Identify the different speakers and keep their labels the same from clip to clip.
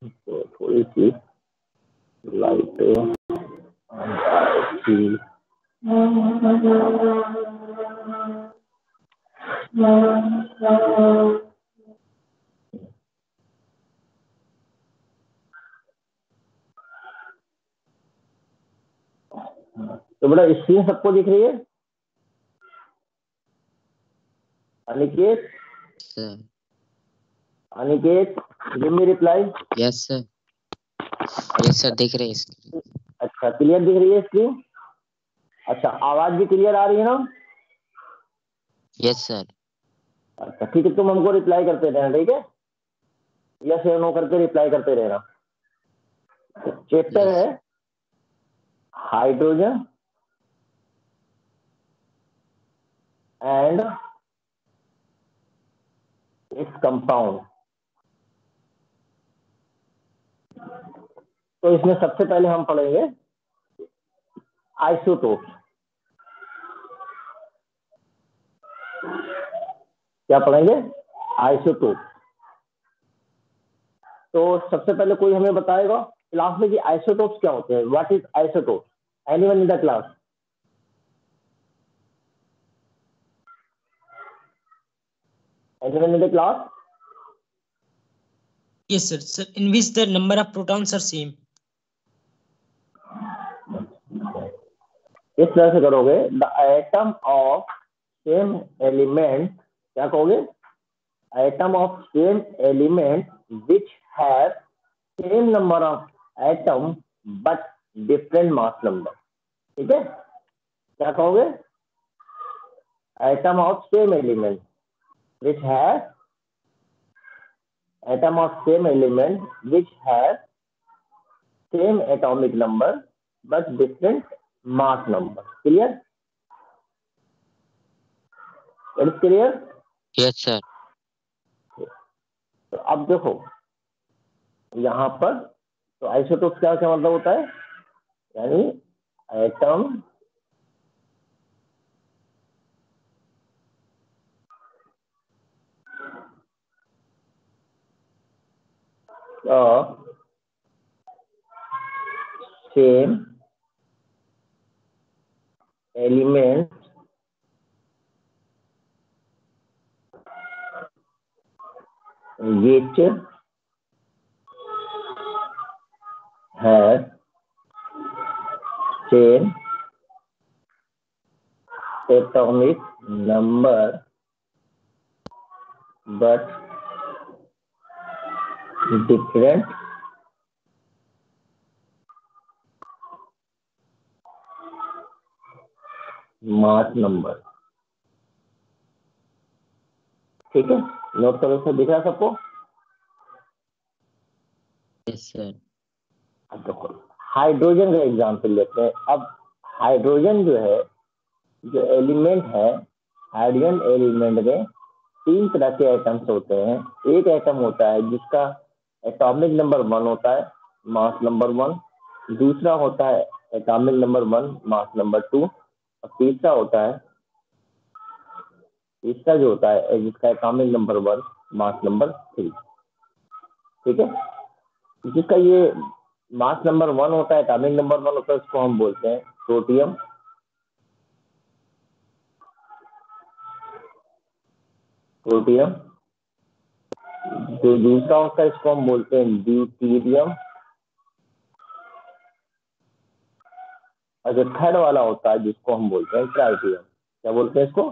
Speaker 1: तो थोड़ी सी लाइट आएगी। तो बड़ा स्क्रीन सबको दिख रही है? Aniket,
Speaker 2: sir.
Speaker 1: Aniket, give me reply.
Speaker 2: Yes sir, yes sir, दिख रही है।
Speaker 1: अच्छा, क्लियर दिख रही है स्क्रीन? अच्छा, आवाज भी क्लियर आ रही है ना?
Speaker 2: Yes sir.
Speaker 1: अच्छा ठीक है, तुम हमको रिप्लाई करते रहना, ठीक है? यस या नो करके रिप्लाई करते रहना। चैप्टर है हाइड्रोजन एंड इट्स कंपाउंड। तो इसमें सबसे पहले हम पढ़ेंगे आइसोटोप। क्या पढ़ेंगे? आइसोटोप। तो सबसे पहले कोई हमें बताएगा क्लास में कि आइसोटोप्स क्या होते हैं? What is isotope? Anyone in the class? Anyone in the class?
Speaker 3: Yes, sir. Sir, in which the number of protons are same.
Speaker 1: इस तरह से करोगे, the atom of same element, क्या कहोगे? Atom of same element which have same number of atom but different mass number. ठीक है, क्या कहोगे? Atom of same element which have atom of same element which have same atomic number but different mass number. Clear? It is clear?
Speaker 2: Yes sir.
Speaker 1: तो अब देखो यहाँ पर, तो आइसोटोप क्या क्या मतलब होता है? यानी atom of same element which have same atomic number but different mass number. ठीक है, नोट करो, से दिख रहा सबको?
Speaker 2: Yes sir.
Speaker 1: अब देखो हाइड्रोजन का एग्जाम्पल लेते हैं। अब हाइड्रोजन जो है, जो एलिमेंट है, हाइड्रोजन एलिमेंट में तीन तरह के एटम्स होते हैं। एक एटम होता है जिसका एटॉमिक नंबर 1 होता है, मास नंबर 1। दूसरा होता है एटॉमिक नंबर 1, मास नंबर 2। और तीसरा होता है, तीसरा जो होता है जिसका एटॉमिक नंबर 1, मास नंबर 3। ठीक है, जिसका ये मास नंबर 1 होता है, एटॉमिक नंबर 1 होता है, उसको हम बोलते हैं प्रोटियम। प्रोटियम। जो दूसरा होता है इसको हम बोलते हैं ड्यूटीरियम। और जो थर्ड वाला होता है जिसको हम बोलते हैं ट्राइटियम। क्या बोलते हैं इसको?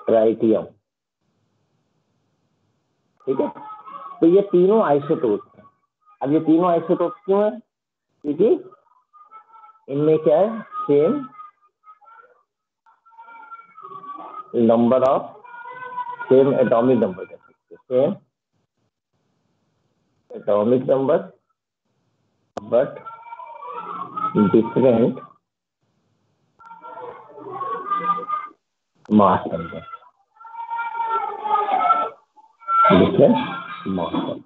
Speaker 1: ट्राइटियम। ठीक है, तो ये तीनों आइसोटोप हैं। अब ये तीनों आइसोटोप क्यों है? क्योंकि इनमें क्या है? Same number of, same atomic number कह सकते हैं, same atomic number but different mass number. Different mass number.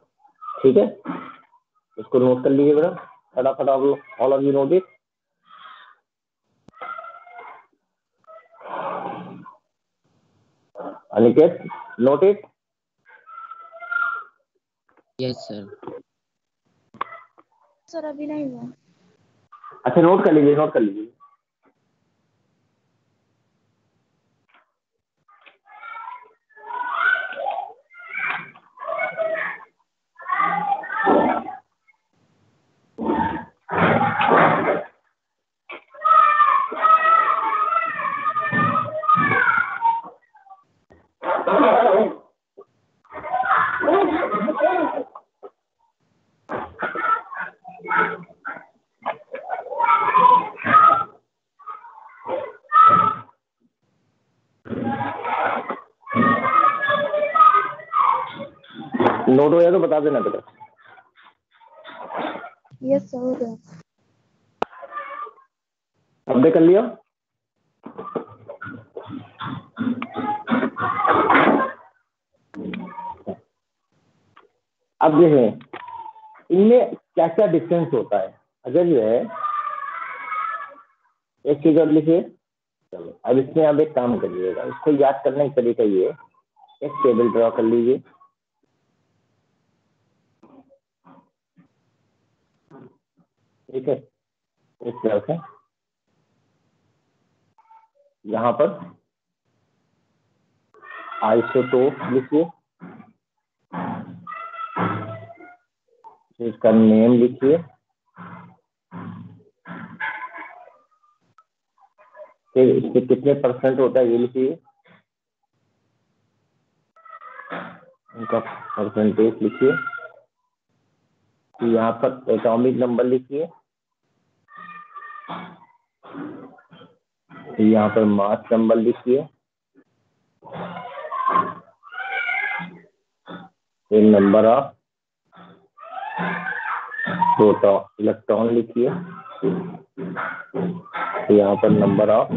Speaker 1: ठीक है, इसको नोट कर लीजिए बेटा फटाफट। आप लोग all of you note it. Aniket, note it.
Speaker 2: Yes sir.
Speaker 4: Sir अभी नहीं हुआ।
Speaker 1: अच्छा नोट कर लीजिए, नोट कर लीजिए। नोट हो जाए तो बता देना बेटा।
Speaker 4: यस सर हो गया।
Speaker 1: अपडेट कर लिया? अब देखें इनमें क्या क्या डिफरेंस होता है। अगर जो है एक चीज और लिखिए। चलो अब इसमें आप एक काम करिएगा, इसको याद करने का तरीका ये, एक टेबल ड्रॉ कर लीजिए। ठीक है, इस तरह से यहाँ पर आइसोटोप लिखिए, इसका नेम लिखिए, फिर इसके कितने परसेंट होता है ये लिखिए, उनका परसेंटेज लिखिए, यहाँ पर एटॉमिक नंबर लिखिए, यहाँ पर मास नंबर लिखिए, फिर नंबर ऑफ प्रोटॉन इलेक्ट्रॉन लिखिए, यहाँ पर नंबर ऑफ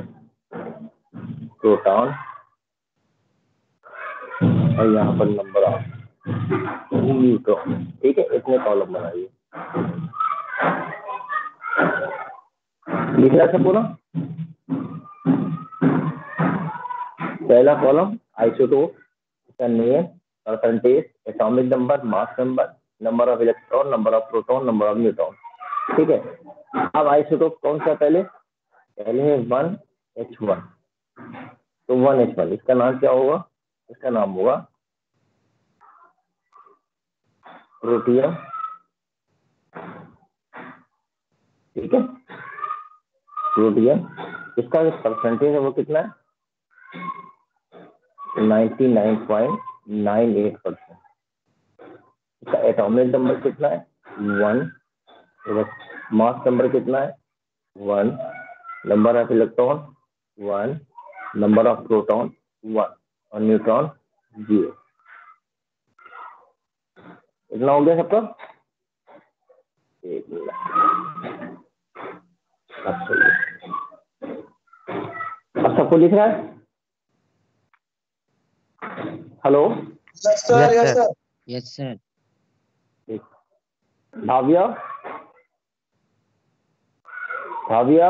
Speaker 1: प्रोटॉन और यहाँ पर नंबर ऑफ न्यूट्रॉन। ठीक है, इतने कॉलम बनाइए। लिख रहा है पूरा। पहला कॉलम आइसोटोप का name, percentage, atomic number, mass number, number of electron, number of proton, number of neutron. ठीक है, अब आइसोटोप कौन सा पहले है 1H1। तो 1H1 इसका नाम क्या होगा? इसका नाम होगा प्रोटियम। ठीक है, प्रोटियम। इसका जो परसेंटेज है वो कितना है? 99.98%। इसका एटॉमिक नंबर कितना है? 1। मास नंबर कितना है? 1। Number of electron 1, number of proton 1 और न्यूट्रॉन 0। इतना हो गया सबका? एक मिनट, अब सबको लिख रहा है? Hello
Speaker 2: sir yes sir. Yes sir.
Speaker 1: Bhavya, Bhavya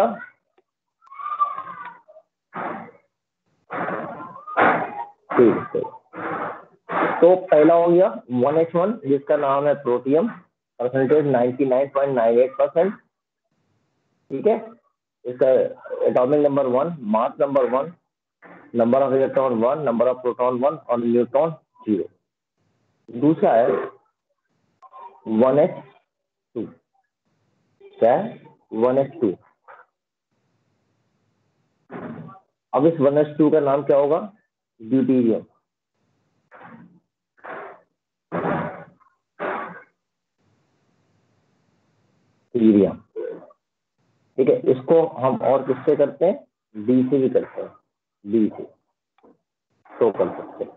Speaker 1: ठीक है। तो पहला हो गया 1H1 जिसका नाम है प्रोटियम, परसेंटेज 99.98%। ठीक है, इसका atomic number 1, mass number 1, number of electron 1, number of proton 1 और न्यूट्रॉन 0। दूसरा है 1H2। क्या है? 1H2। अब इस 1H2 का नाम क्या होगा? ड्यूटीरियम। हीलियम। ठीक है, इसको हम और किससे करते हैं? डी से भी करते हैं, डी से तो कर सकते हैं।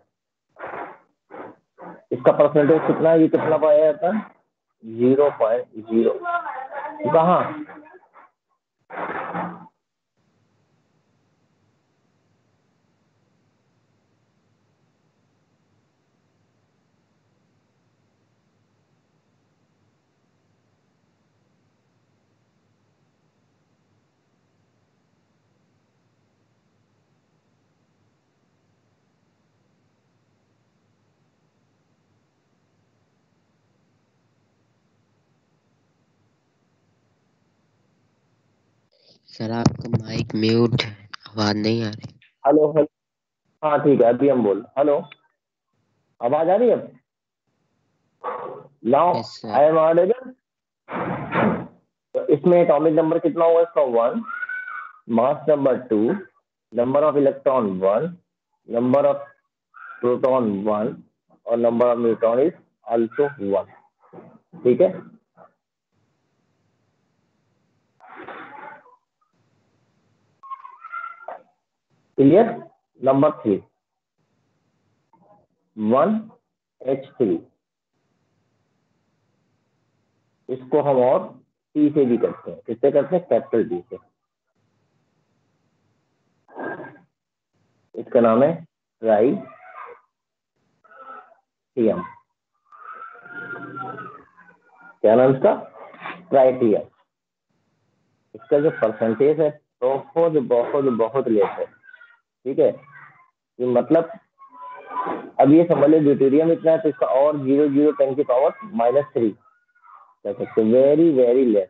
Speaker 1: इसका परसेंटेज कितना है? ये कितना पाया जाता है? 0.0। कहाँ?
Speaker 2: सर आपका माइक म्यूट है, आवाज नहीं आ रही।
Speaker 1: हेलो हेलो, हाँ ठीक है, अभी हम बोल। हेलो, आवाज आ रही है? Now
Speaker 2: yes sir.
Speaker 1: I am audible. तो इसमें एटॉमिक नंबर कितना होगा इसका? 1, mass number 2, number of electron 1, number of proton 1 और number of neutron is also 1। ठीक है, क्लियर? नंबर 3, 1H3, इसको हम और टी से भी करते हैं। किससे करते हैं? कैपिटल टी से। इसका नाम है ट्राइटियम। क्या नाम इसका? ट्राइटियम। इसका जो परसेंटेज है बहुत बहुत बहुत लेस है। ठीक है, ये मतलब अब ये समझ लो ड्यूटेरियम इतना है तो इसका और 0.010 की पावर -3 कह सकते, वेरी वेरी लेस।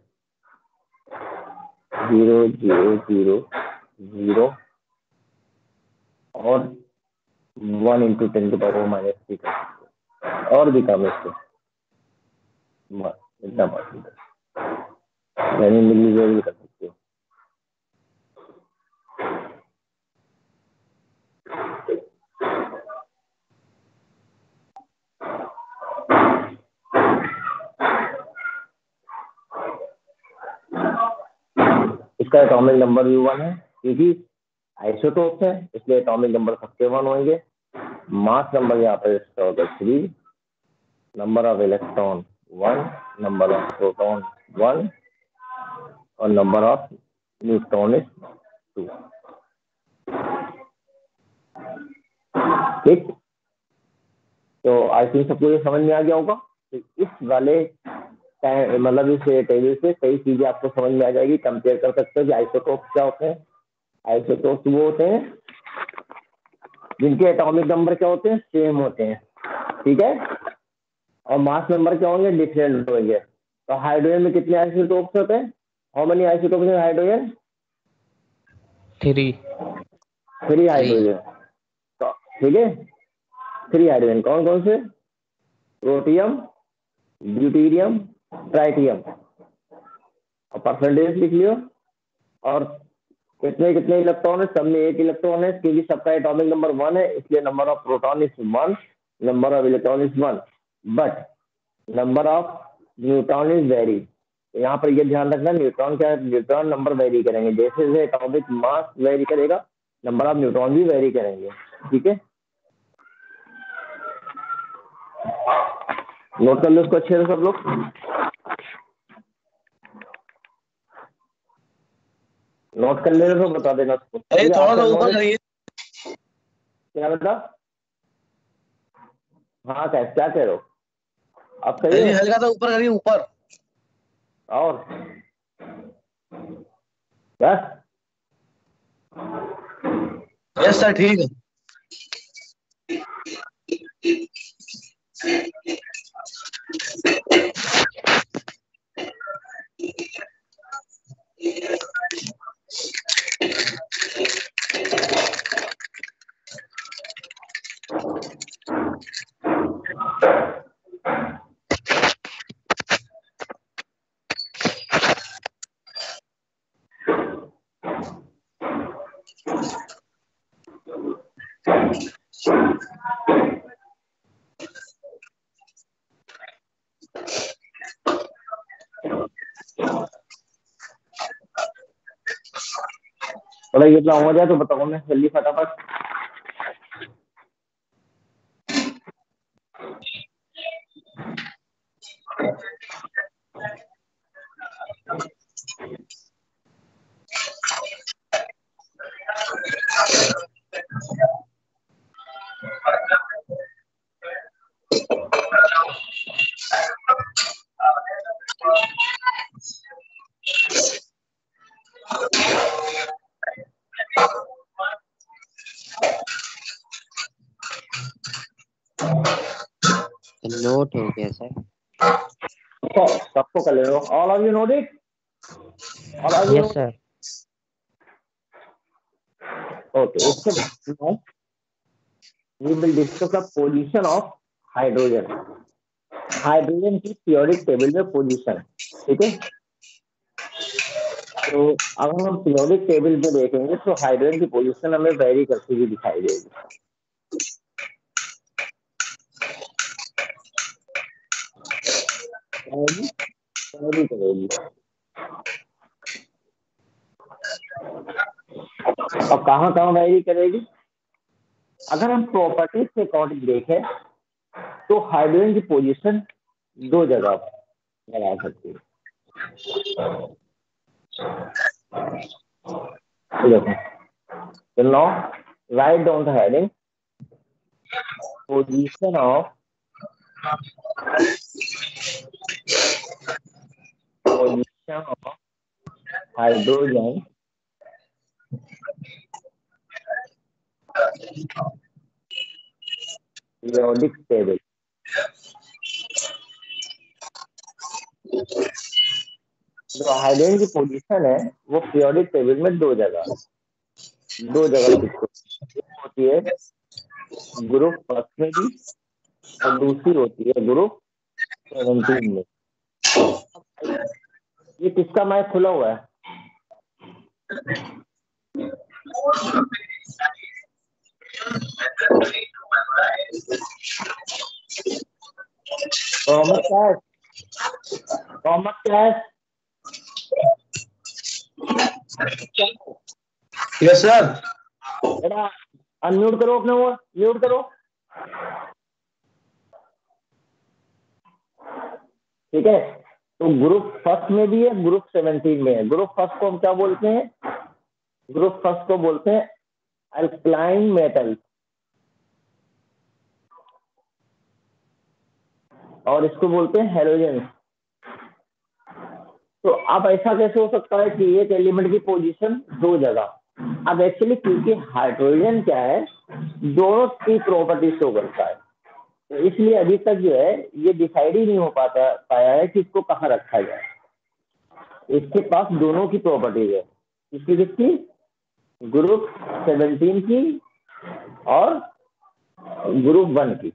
Speaker 1: 0.000 और 1 × 10 की पावर -3 कर सकते, और भी कम इससे इतना परसेंटेज मिलीमीटर कर सकते हो। इसका एटॉमिक नंबर भी 1 है क्योंकि आइसोटोप है, इसलिए एटॉमिक नंबर सबके 1 होंगे। मास नंबर यहाँ पर इसका होगा 3, number of electron 1, number of proton 1 और नंबर ऑफ न्यूट्रॉन इज 2। ठीक, तो आई थिंक सबको ये समझ में आ गया होगा। तो इस वाले मतलब इस टेबल से कई चीजें आपको समझ में आ जाएगी। कंपेयर कर सकते हो कि आइसोटोप क्या होते हैं। आइसोटोप वो होते हैं जिनके एटॉमिक नंबर क्या होते हैं? सेम होते हैं। ठीक है, और मास नंबर क्या होंगे? डिफरेंट होंगे। तो हाइड्रोजन में कितने आइसोटोप्स होते हैं? How many isotopes in hydrogen? 3 hydrogen. तो ठीक है, 3 हाइड्रोजन कौन कौन से? Protium, deuterium, tritium. और परसेंटेज लिख लियो। और कितने कितने इलेक्ट्रॉन है? सब में 1 इलेक्ट्रॉन है क्योंकि सबका एटॉमिक नंबर 1 है, इसलिए number of proton is 1, number of electron is 1, but number of neutron is very. यहाँ पर ये ध्यान रखना, न्यूट्रॉन क्या है? न्यूट्रॉन नंबर वेरी करेंगे, जैसे जैसे एटॉमिक मास वेरी करेगा नंबर ऑफ न्यूट्रॉन भी वेरी करेंगे। ठीक है, नोट कर लो इसको अच्छे से सब लोग। नोट कर ले तो बता देना उसको।
Speaker 5: थोड़ा सा ऊपर करिए।
Speaker 1: क्या बेटा? हाँ क्या कह रहे हो आप? सही है,
Speaker 5: हल्का सा ऊपर करिए, ऊपर।
Speaker 1: और बस
Speaker 5: यस सर, ठीक है।
Speaker 1: थोड़ा ये हो जाए तो बताओ मैं जल्दी फटाफट।
Speaker 2: नोट हो गया सर।
Speaker 1: सबको कर ले लो। All of you note it? All of you?
Speaker 2: Yes sir.
Speaker 1: Okay, इसके बाद we will discuss the position of hydrogen, hydrogen की पीरियोडिक टेबल में पोजीशन। ठीक है, तो अगर हम पीरियोडिक टेबल में देखेंगे तो हाइड्रोजन की पोजीशन हमें वेरी करती हुई दिखाई देगी। वेरी करेगी। और कहाँ कहाँ वेरी करेगी? अगर हम प्रॉपर्टीज के अकॉर्डिंग देखें तो हाइड्रोजन की पोजीशन दो जगह लगा सकती है। So now write down the heading, position of hydrogen periodic table। जो हाइड्रोजन की पोजीशन है वो पीरियोडिक टेबल में दो जगह होती है, ग्रुप फर्स्ट में भी और दूसरी होती है ग्रुप 17 में। ये किसका मैच खुला हुआ है? मोहम्मद क्या है? मोहम्मद क्या है?
Speaker 5: Yes sir.
Speaker 1: बेटा अनम्यूट करो, अपने वो म्यूट करो। ठीक है, तो ग्रुप फर्स्ट में भी है, ग्रुप 17 में है। ग्रुप फर्स्ट को हम क्या बोलते हैं? ग्रुप फर्स्ट को बोलते हैं अल्कलाइन मेटल, और इसको बोलते हैं हैलोजन। तो अब ऐसा कैसे हो सकता है कि एक एलिमेंट की पोजीशन दो जगह? अब एक्चुअली क्योंकि हाइड्रोजन क्या है, दोनों की प्रॉपर्टी शो करता है, तो इसलिए अभी तक जो है ये डिसाइड ही नहीं हो पाया है कि इसको कहाँ रखा जाए। इसके पास दोनों की प्रॉपर्टीज है, किसकी? ग्रुप 17 की और ग्रुप 1 की।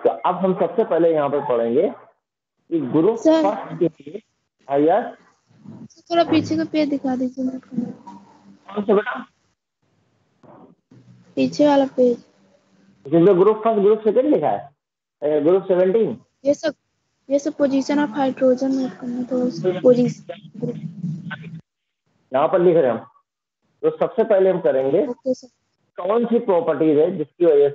Speaker 1: तो अब हम सबसे पहले यहाँ पर पढ़ेंगे कि ग्रुप फर्स्ट के लिए। यस,
Speaker 4: थोड़ा पीछे का पेज दिखा दीजिए मेरे को।
Speaker 1: कौन सा बेटा?
Speaker 4: पीछे वाला पेज,
Speaker 1: जिसमें ग्रुप फर्स्ट ग्रुप सेकंड लिखा है, ग्रुप 17।
Speaker 4: ये सब पोजीशन ऑफ हाइड्रोजन नोट करना, तो पोजीशन
Speaker 1: यहाँ पर लिख रहे हैं हम। तो सबसे पहले हम करेंगे
Speaker 4: ओके सर।
Speaker 1: कौन सी प्रॉपर्टीज है जिसकी वजह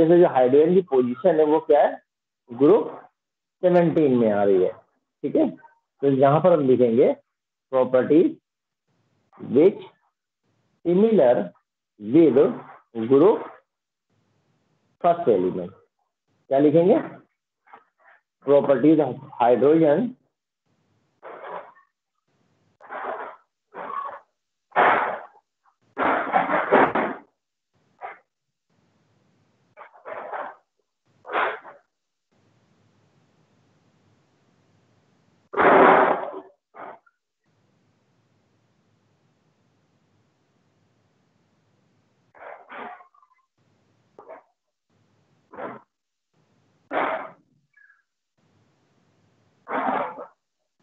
Speaker 1: से जो हाइड्रोजन की पोजीशन है वो क्या है, ग्रुप 17 में आ रही है। ठीक है, तो यहाँ पर हम लिखेंगे properties which similar with group first element. क्या लिखेंगे? प्रॉपर्टीज ऑफ हाइड्रोजन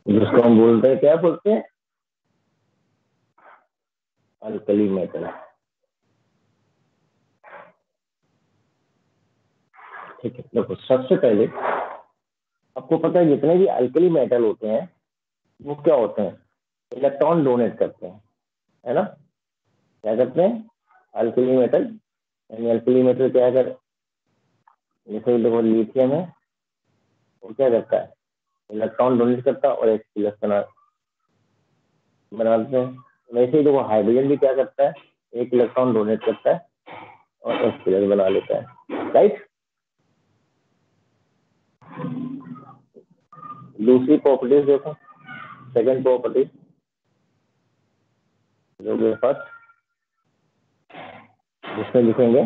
Speaker 1: जिसको हम बोलते हैं, क्या बोलते हैं? Alkali metal. ठीक है, देखो सबसे पहले आपको पता है जितने भी अल्कली मेटल होते हैं वो क्या होते हैं, इलेक्ट्रॉन डोनेट करते हैं, है ना? क्या करते हैं? अल्कली मेटल, यानी अल्कली मेटल क्या कर, जैसे देखो लिथियम है, वो क्या करता है, इलेक्ट्रॉन डोनेट करता है और एक प्लस बनाते हैं। वैसे ही देखो हाइड्रोजन भी क्या करता है, एक इलेक्ट्रॉन डोनेट करता है और एक प्लस बना लेता है, राइट? दूसरी प्रॉपर्टीज देखो, सेकंड प्रॉपर्टी जो फर्स्ट, जिसमें लिखेंगे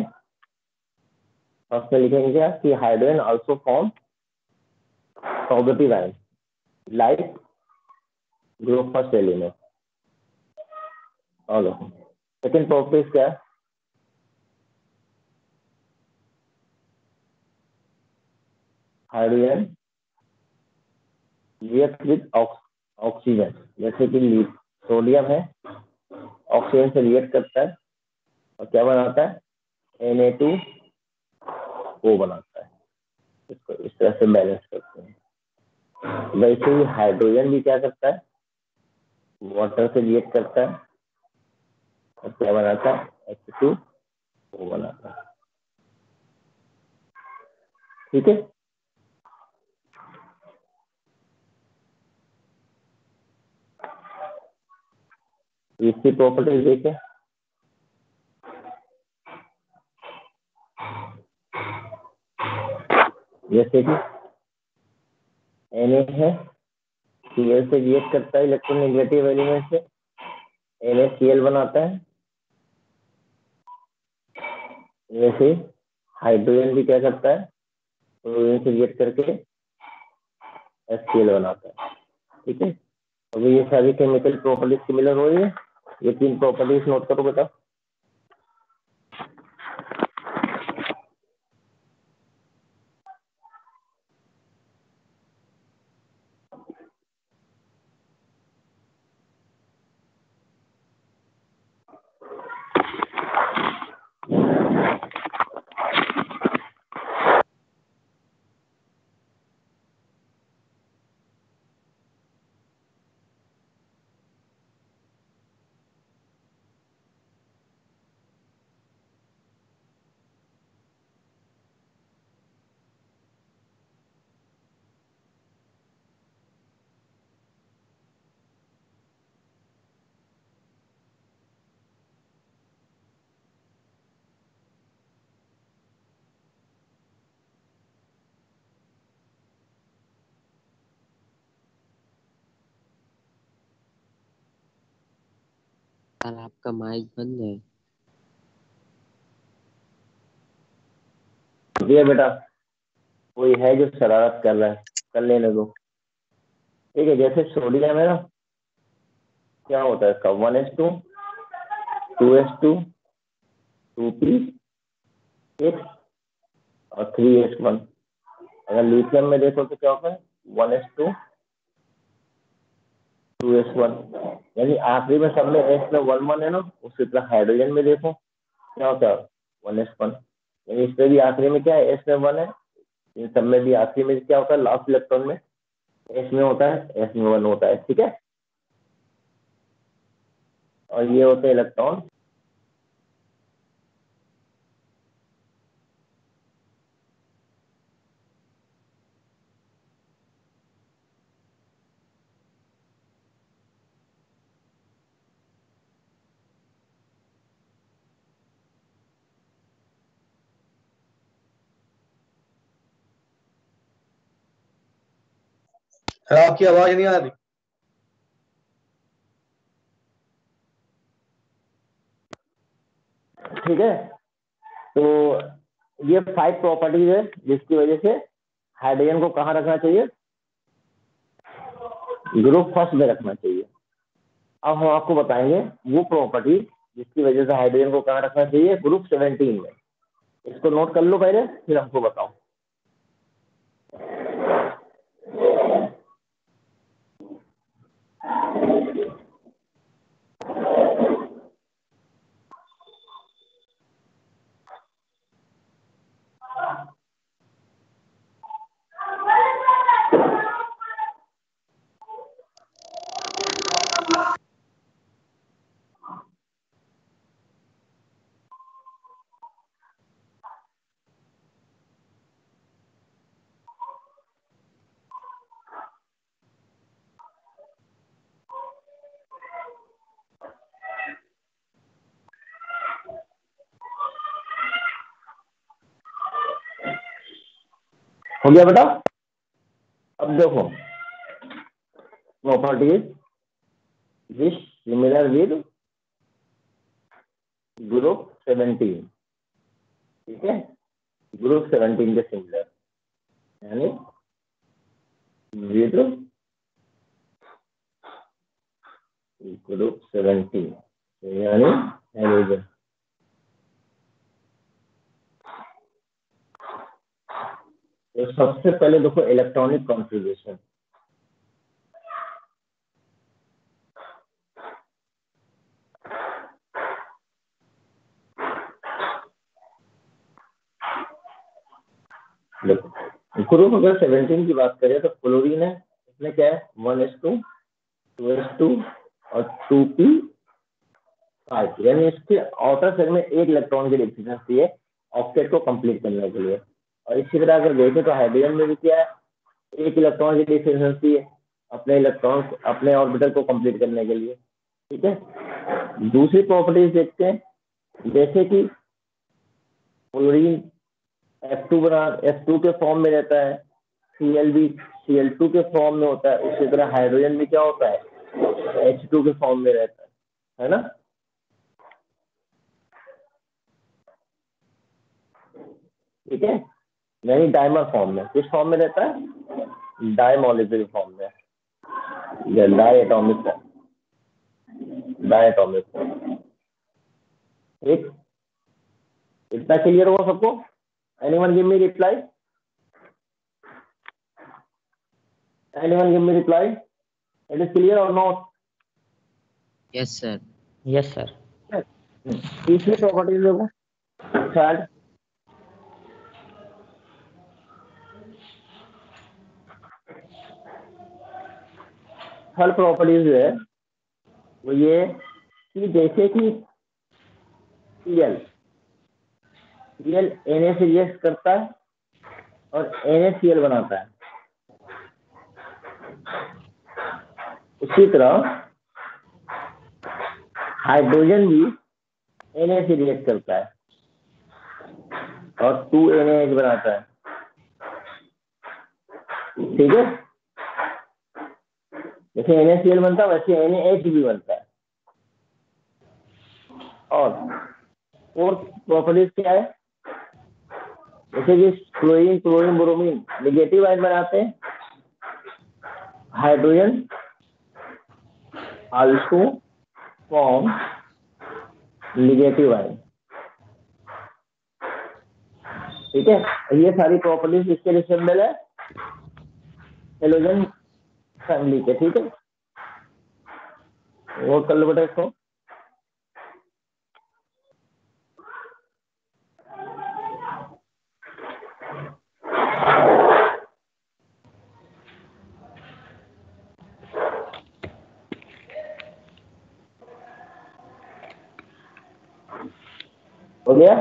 Speaker 1: फर्स्ट में लिखेंगे क्या कि hydrogen also form positive ion like group first element. और सेकेंड प्रॉपर्टीज क्या है? हाइड्रोजन रिएक्ट विद ऑक्सीजन, जैसे कि सोडियम है, ऑक्सीजन से रिएक्ट करता है और क्या बनाता है? Na2O बनाता है। इसको इस तरह से बैलेंस करते हैं। वैसे ही हाइड्रोजन भी क्या करता है? वाटर से रिएक्ट करता है और क्या बनाता है? H2O बनाता है। ठीक है, इसकी प्रॉपर्टीज देखें। जैसे कि Na है, Cl से रिएक्ट करता है इलेक्ट्रोनेगेटिव एलिमेंट से, NaCl बनाता है। वैसे हाइड्रोजन भी क्या करता है? क्लोरीन से रिएक्ट करके HCl बनाता है। ठीक है, अब ये सारी केमिकल प्रॉपर्टीज सिमिलर हो रही है। ये तीन प्रॉपर्टीज नोट करो बेटा।
Speaker 2: सर आपका माइक बंद है।
Speaker 1: ये बेटा कोई है जो शरारत कर रहा है, कर लेने दो। ठीक है, जैसे सोडियम है ना, क्या होता है इसका? 1s2 2s2 2p6 और 3s1। अगर लिथियम में देखो तो क्या होता है? 1s2 2s1, यानी आखिरी में सब में s में 1 1 है ना। उसी तरह हाइड्रोजन में देखो क्या होता है? 1s1, यानी इस पे भी आखिरी में क्या है? s में 1 है। इन सब में भी आखिरी में क्या होता है? लास्ट इलेक्ट्रॉन में s में होता है, s में 1 होता है। ठीक है, और ये होते हैं इलेक्ट्रॉन।
Speaker 5: सर आपकी आवाज नहीं आ रही।
Speaker 1: ठीक है, तो ये 5 प्रॉपर्टीज है जिसकी वजह से हाइड्रोजन को कहाँ रखना चाहिए? ग्रुप फर्स्ट में रखना चाहिए। अब हम आपको बताएंगे वो प्रॉपर्टी जिसकी वजह से हाइड्रोजन को कहाँ रखना चाहिए? ग्रुप 17 में। इसको नोट कर लो पहले, फिर हमको बताओ। हो गया बेटा? अब देखो properties which similar with group 17। ठीक है, ग्रुप 17 के सिमिलर, यानी विद ग्रुप 17, यानी हाइड्रोजन। तो सबसे पहले देखो इलेक्ट्रॉनिक कॉन्फ़िगरेशन। देखो ग्रुप अगर 17 की बात करें तो क्लोरीन है, इसमें क्या है 1s2 2s2 और 2p5, यानी इसके आउटर शेल में एक इलेक्ट्रॉन की डिफिशिएंसी है ऑक्टेट को कंप्लीट करने के लिए। और इसी तरह अगर देखें तो हाइड्रोजन में भी क्या है, एक इलेक्ट्रॉन की डिफिशिएंसी है अपने ऑर्बिटल को कंप्लीट करने के लिए। ठीक है, दूसरी प्रॉपर्टीज देखते हैं, जैसे कि क्लोरीन F2 के फॉर्म में रहता है, Cl भी Cl2 के फॉर्म में होता है, उसी तरह हाइड्रोजन भी क्या होता है H2 के फॉर्म में रहता है ना। ठीक है, यानी डाइमर फॉर्म में, किस फॉर्म में रहता है, डाइमोलिक्यूलर फॉर्म में या डायटोमिक फॉर्म। ठीक, इतना क्लियर होगा सबको? Anyone give me reply? It is clear और not?
Speaker 2: Yes sir.
Speaker 3: Yes, sir.
Speaker 1: तीसरी प्रॉपर्टीज देखो, थर्ड प्रॉपर्टीज जो है वो ये कि जैसे कि Cl Na से रिएक्ट करता है और NaCl बनाता है, उसी तरह हाइड्रोजन भी Na से रिएक्ट करता है और 2NaH बनाता है। ठीक है, जैसे NaCl बनता है वैसे NaH भी बनता है। और फोर्थ प्रॉपर्टीज क्या है, जैसे कि क्लोरीन ब्रोमीन नेगेटिव आयन बनाते हैं, hydrogen also form negative ion. ठीक है, ये सारी प्रॉपर्टीज इसके रिसेंबल है हेलोजन फैमिली के। ठीक है, नोट कर लो बेटा इसको। हो गया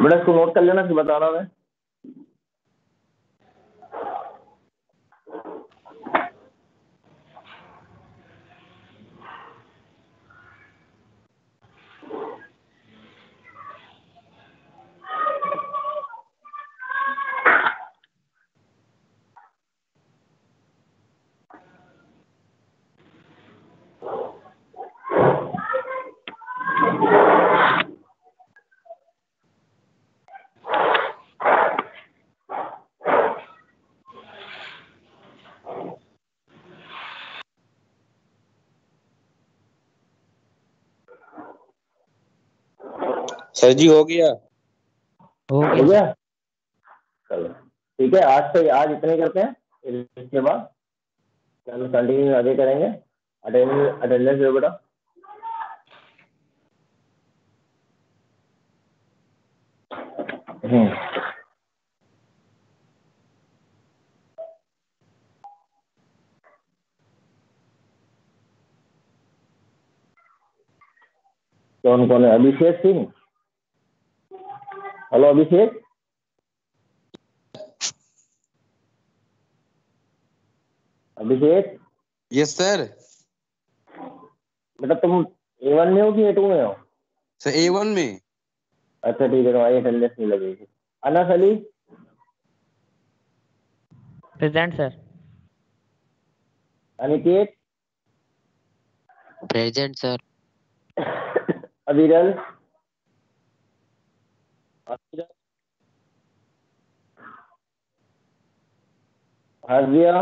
Speaker 1: बेटा, इसको नोट कर लेना, फिर बताना मैं।
Speaker 6: सर जी हो गया।
Speaker 3: हो
Speaker 1: हो
Speaker 3: गया
Speaker 1: गया,
Speaker 3: सर।
Speaker 1: चलो ठीक है, आज इतने करते हैं, इसके बाद चलो कंटिन्यू आगे करेंगे। अटेंडेंस दो बेटा। कौन कौन है? अभिषेक सिंह, हेलो अभिषेक। अभिषेक
Speaker 6: यस सर।
Speaker 1: बेटा तुम A1 में हो कि A2 में हो?
Speaker 6: सर A1 में।
Speaker 1: अच्छा ठीक है, तुम्हारी अटेंडेंस नहीं लगेगी। Anas Ali,
Speaker 3: present sir.
Speaker 1: Aniket,
Speaker 2: present sir.
Speaker 1: अविरल, हर्षिया,